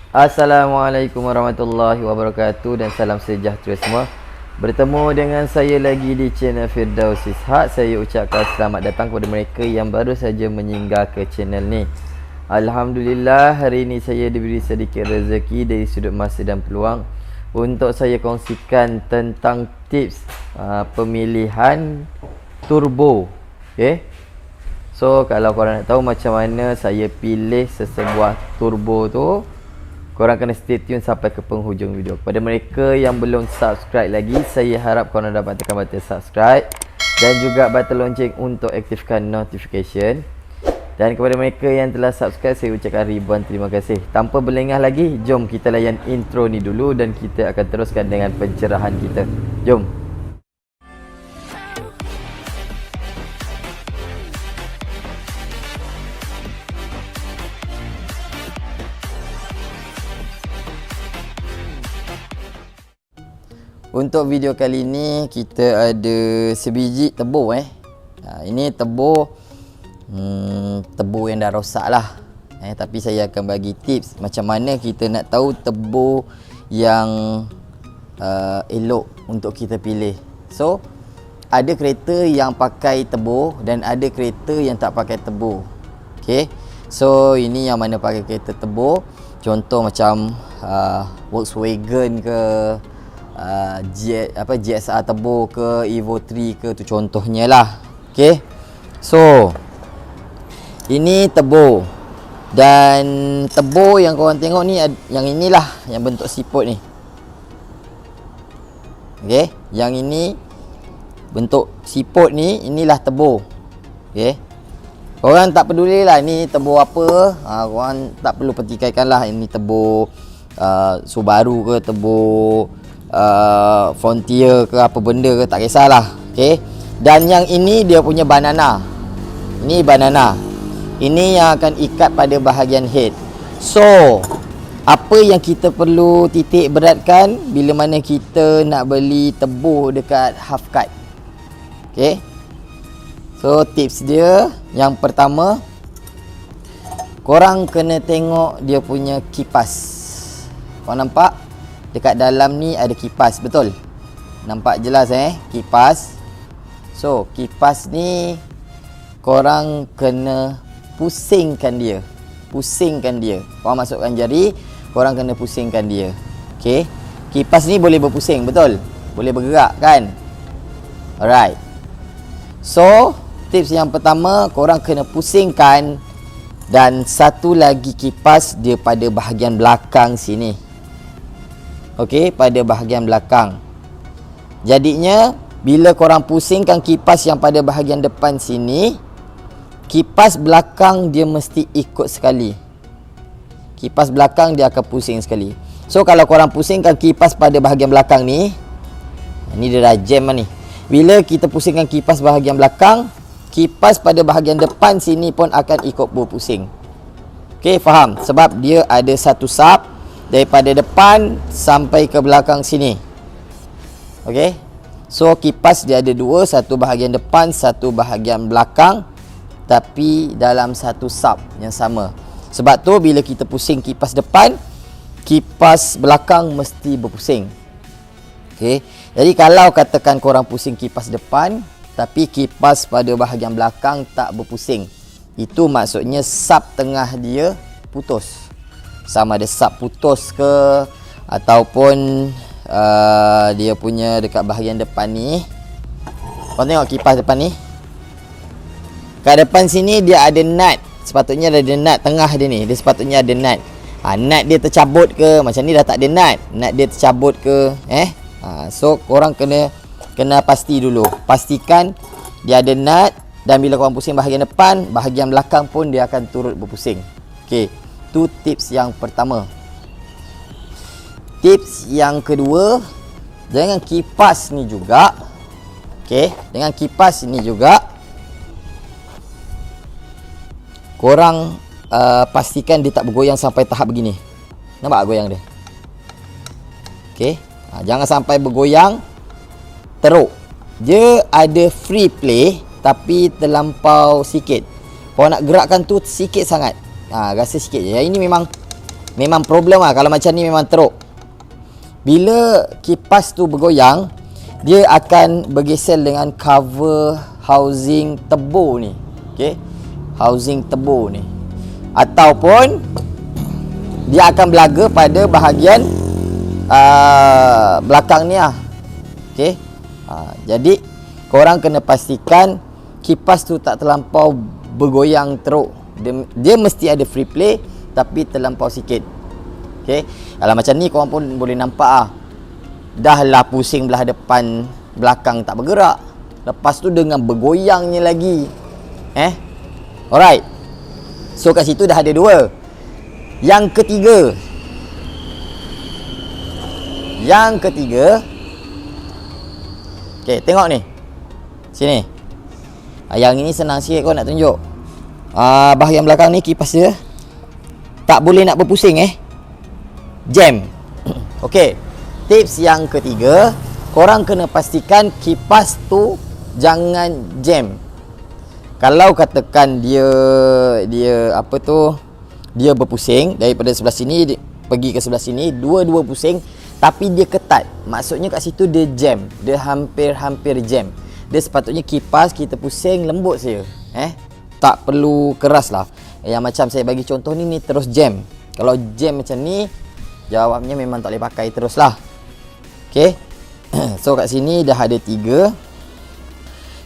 Assalamualaikum warahmatullahi wabarakatuh dan salam sejahtera semua. Bertemu dengan saya lagi di channel Firdaus Ishak. Saya ucapkan selamat datang kepada mereka yang baru saja menyinggah ke channel ni. Alhamdulillah, hari ini saya diberi sedikit rezeki dari sudut masa dan peluang untuk saya kongsikan tentang tips pemilihan turbo. So kalau korang nak tahu macam mana saya pilih sesebuah turbo tu, korang kena stay tune sampai ke penghujung video. Kepada mereka yang belum subscribe lagi, saya harap korang dapat tekan button subscribe dan juga button lonceng untuk aktifkan notification. Dan kepada mereka yang telah subscribe, saya ucapkan ribuan terima kasih. Tanpa berlengah lagi, jom kita layan intro ni dulu dan kita akan teruskan dengan pencerahan kita. Jom. Untuk video kali ni kita ada sebiji tebu ini tebu tebu yang dah rosak lah. Tapi saya akan bagi tips macam mana kita nak tahu tebu yang elok untuk kita pilih. So ada kereta yang pakai tebu dan ada kereta yang tak pakai tebu. So ini yang mana pakai kereta tebu. Contoh macam Volkswagen ke, GSR Turbo ke, Evo 3 ke, tu contohnya lah. So ini turbo. Dan turbo yang korang tengok ni, yang inilah yang bentuk siput ni. Yang ini bentuk siput ni, inilah turbo. Korang tak pedulilah ni turbo apa, korang tak perlu petikaikan lah ini turbo Subaru ke, turbo Frontier ke, apa benda ke, tak kisahlah. Dan yang ini dia punya banana. Ini banana. Ini yang akan ikat pada bahagian head. So apa yang kita perlu titik beratkan bila mana kita nak beli tebu dekat half cut. So tips dia yang pertama, korang kena tengok dia punya kipas. Korang nampak dekat dalam ni ada kipas, betul? Nampak jelas kipas. So kipas ni korang kena pusingkan dia. Korang masukkan jari, korang kena pusingkan dia. Kipas ni boleh berpusing, betul? Boleh bergerak kan? Alright. So tips yang pertama, korang kena pusingkan. Dan satu lagi kipas dia pada bahagian belakang sini. Pada bahagian belakang. Jadinya bila korang pusingkan kipas yang pada bahagian depan sini, kipas belakang dia mesti ikut sekali. Kipas belakang dia akan pusing sekali. So kalau korang pusingkan kipas pada bahagian belakang ni, ni dia dah jam ni. Bila kita pusingkan kipas bahagian belakang, kipas pada bahagian depan sini pun akan ikut berpusing. Faham? Sebab dia ada satu sub daripada depan sampai ke belakang sini. So kipas dia ada dua, satu bahagian depan, satu bahagian belakang, tapi dalam satu sub yang sama. Sebab tu bila kita pusing kipas depan, kipas belakang mesti berpusing. Jadi kalau katakan korang pusing kipas depan tapi kipas pada bahagian belakang tak berpusing, itu maksudnya sub tengah dia putus. Sama ada sub putus ke, ataupun dia punya dekat bahagian depan ni. Korang tengok kipas depan ni, kat depan sini dia ada nut. Sepatutnya ada nut tengah dia ni. Dia sepatutnya ada nut. Nut dia tercabut ke, macam ni dah tak ada nut. Nut dia tercabut ke, so korang kena pasti dulu. Pastikan dia ada nut. Dan bila korang pusing bahagian depan, bahagian belakang pun dia akan turut berpusing. Itu tips yang pertama. Tips yang kedua, dengan kipas ni juga, dengan kipas ni juga korang pastikan dia tak bergoyang sampai tahap begini. Nampak goyang dia? Jangan sampai bergoyang teruk. Dia ada free play tapi terlampau sikit. Kalau nak gerakkan tu sikit sangat. Rasa sikit je. Yang ini memang memang problem lah. Kalau macam ni memang teruk. Bila kipas tu bergoyang, dia akan bergeser dengan cover housing tebur ni. Okey. Housing tebur ni. Ataupun dia akan belaga pada bahagian belakang ni lah. Okey. Jadi korang kena pastikan kipas tu tak terlampau bergoyang teruk. Dia mesti ada free play tapi terlampau sikit. Okey. Kalau macam ni korang pun boleh nampak dah lah pusing belah depan, belakang tak bergerak. Lepas tu dengan bergoyangnya lagi. Alright. So kat situ dah ada 2. Yang ketiga. Okey, tengok ni. Sini. Yang ini senang sikit kau nak tunjuk. Bahagian belakang ni kipas dia tak boleh nak berpusing jam. Okey. Tips yang ketiga, korang kena pastikan kipas tu jangan jam. Kalau katakan dia berpusing daripada sebelah sini pergi ke sebelah sini, dua-dua pusing tapi dia ketat. Maksudnya kat situ dia jam. Dia hampir jam. Dia sepatutnya kipas kita pusing lembut saja. Tak perlu keras lah. Yang macam saya bagi contoh ni terus jam. Kalau jam macam ni, jawabnya memang tak boleh pakai terus lah. Okay. So kat sini dah ada 3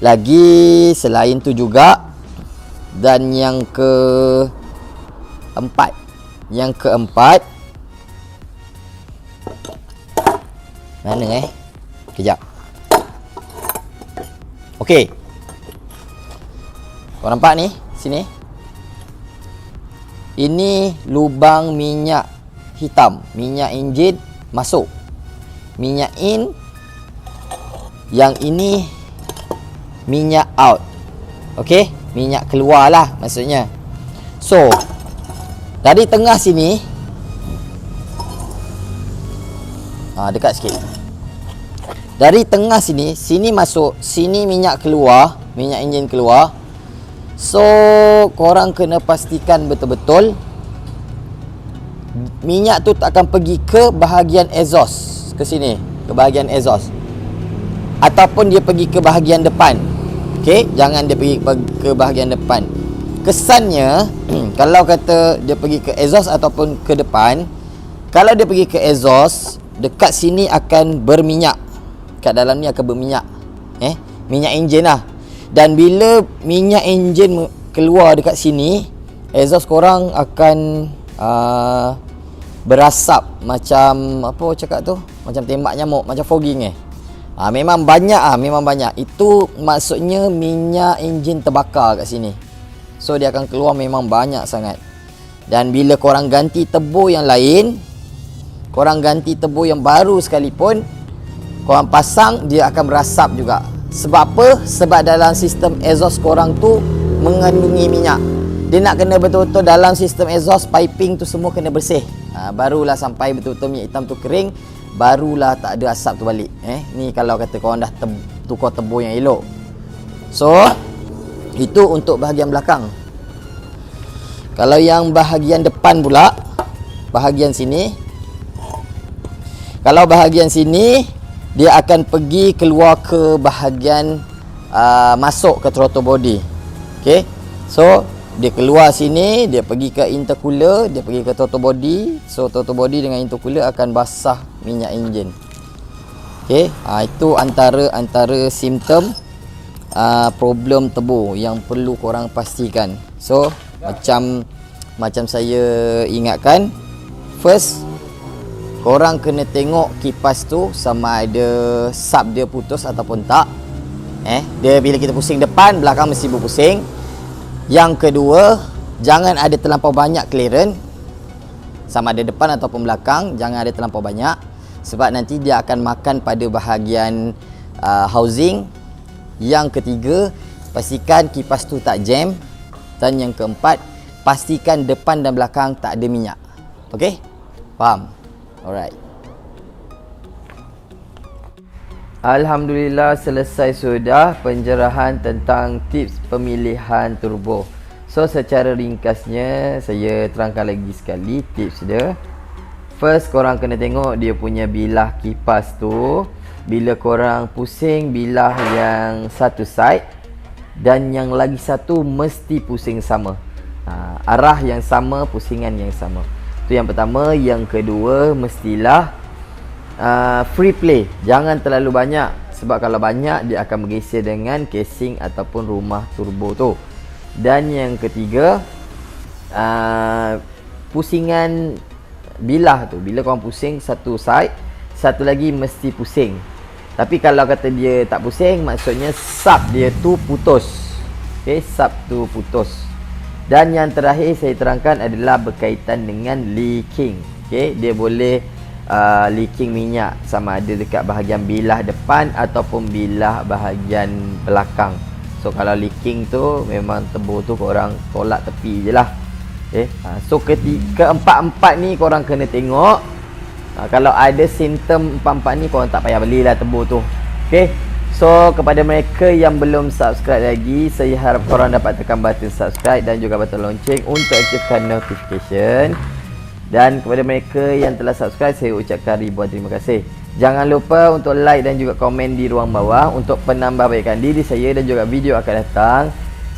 lagi selain tu juga. Dan yang keempat mana kejap. Okay, kau nampak ni sini, ini lubang minyak hitam, minyak enjin masuk, minyak in. Yang ini minyak out. Okey, minyak keluar lah maksudnya. So dari tengah sini, dekat sikit. Dari tengah sini, sini masuk, sini minyak keluar, minyak enjin keluar. So korang kena pastikan betul-betul minyak tu tak akan pergi ke bahagian exhaust, ke sini, ke bahagian exhaust, ataupun dia pergi ke bahagian depan. Okey, jangan dia pergi ke bahagian depan. Kesannya kalau kata dia pergi ke exhaust ataupun ke depan, kalau dia pergi ke exhaust, dekat sini akan berminyak. Kat dalam ni akan berminyak. Minyak enjin lah. Dan bila minyak enjin keluar dekat sini, exhaust korang akan berasap macam apa cakap tu? Macam tembak nyamuk, macam fogging memang banyak. Itu maksudnya minyak enjin terbakar kat sini. So dia akan keluar memang banyak sangat. Dan bila korang ganti tebur yang lain, korang ganti tebur yang baru sekalipun, korang pasang, dia akan berasap juga. Sebab apa? Sebab dalam sistem exhaust korang tu mengandungi minyak. Dia nak kena betul-betul dalam sistem exhaust, piping tu semua kena bersih. Barulah sampai betul-betul minyak hitam tu kering, barulah tak ada asap tu balik. Ni kalau kata korang dah tukar tebur yang elok. So itu untuk bahagian belakang. Kalau yang bahagian depan pula, bahagian sini, kalau bahagian sini, dia akan pergi keluar ke bahagian masuk ke throttle body. Okay, so dia keluar sini, dia pergi ke intercooler, dia pergi ke throttle body. So throttle body dengan intercooler akan basah minyak enjin. Okay, itu antara simptom problem tebur yang perlu korang pastikan. So macam saya ingatkan, first korang kena tengok kipas tu sama ada sub dia putus ataupun tak. Dia bila kita pusing depan, belakang mesti berpusing. Yang kedua, jangan ada terlampau banyak clearance, sama ada depan ataupun belakang, jangan ada terlampau banyak, sebab nanti dia akan makan pada bahagian housing. Yang ketiga, pastikan kipas tu tak jam. Dan yang keempat, pastikan depan dan belakang tak ada minyak. Okey? Faham? Alright. Alhamdulillah, selesai sudah penjarahan tentang tips pemilihan turbo. So secara ringkasnya saya terangkan lagi sekali tips dia. First, korang kena tengok dia punya bilah kipas tu. Bila korang pusing bilah yang satu side dan yang lagi satu mesti pusing sama. Arah yang sama, pusingan yang sama. Tu yang pertama. Yang kedua, mestilah free play. Jangan terlalu banyak, sebab kalau banyak dia akan bergeser dengan casing ataupun rumah turbo tu. Dan yang ketiga, pusingan bilah tu, bila korang pusing satu side, satu lagi mesti pusing. Tapi kalau kata dia tak pusing, maksudnya sub dia tu putus. Okay, sub tu putus. Dan yang terakhir saya terangkan adalah berkaitan dengan leaking. Okay, dia boleh leaking minyak, sama ada dekat bahagian bilah depan ataupun bilah bahagian belakang. So kalau leaking tu memang turbo tu korang tolak tepi je lah. Okay. So keempat-empat ni korang kena tengok. Kalau ada simptom empat-empat ni, korang tak payah belilah turbo tu. Okay. So kepada mereka yang belum subscribe lagi, saya harap korang dapat tekan button subscribe dan juga button lonceng untuk aktifkan notification. Dan kepada mereka yang telah subscribe, saya ucapkan ribuan terima kasih. Jangan lupa untuk like dan juga komen di ruang bawah untuk penambahbaikan diri saya dan juga video akan datang.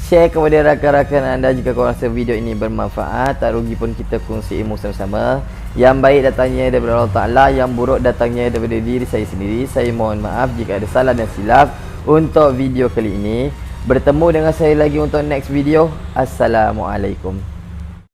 Share kepada rakan-rakan anda jika korang rasa video ini bermanfaat. Tak rugi pun kita kongsi ilmu sama-sama. Yang baik datangnya daripada Allah Ta'ala, yang buruk datangnya daripada diri saya sendiri. Saya mohon maaf jika ada salah dan silap untuk video kali ini. Bertemu dengan saya lagi untuk next video. Assalamualaikum.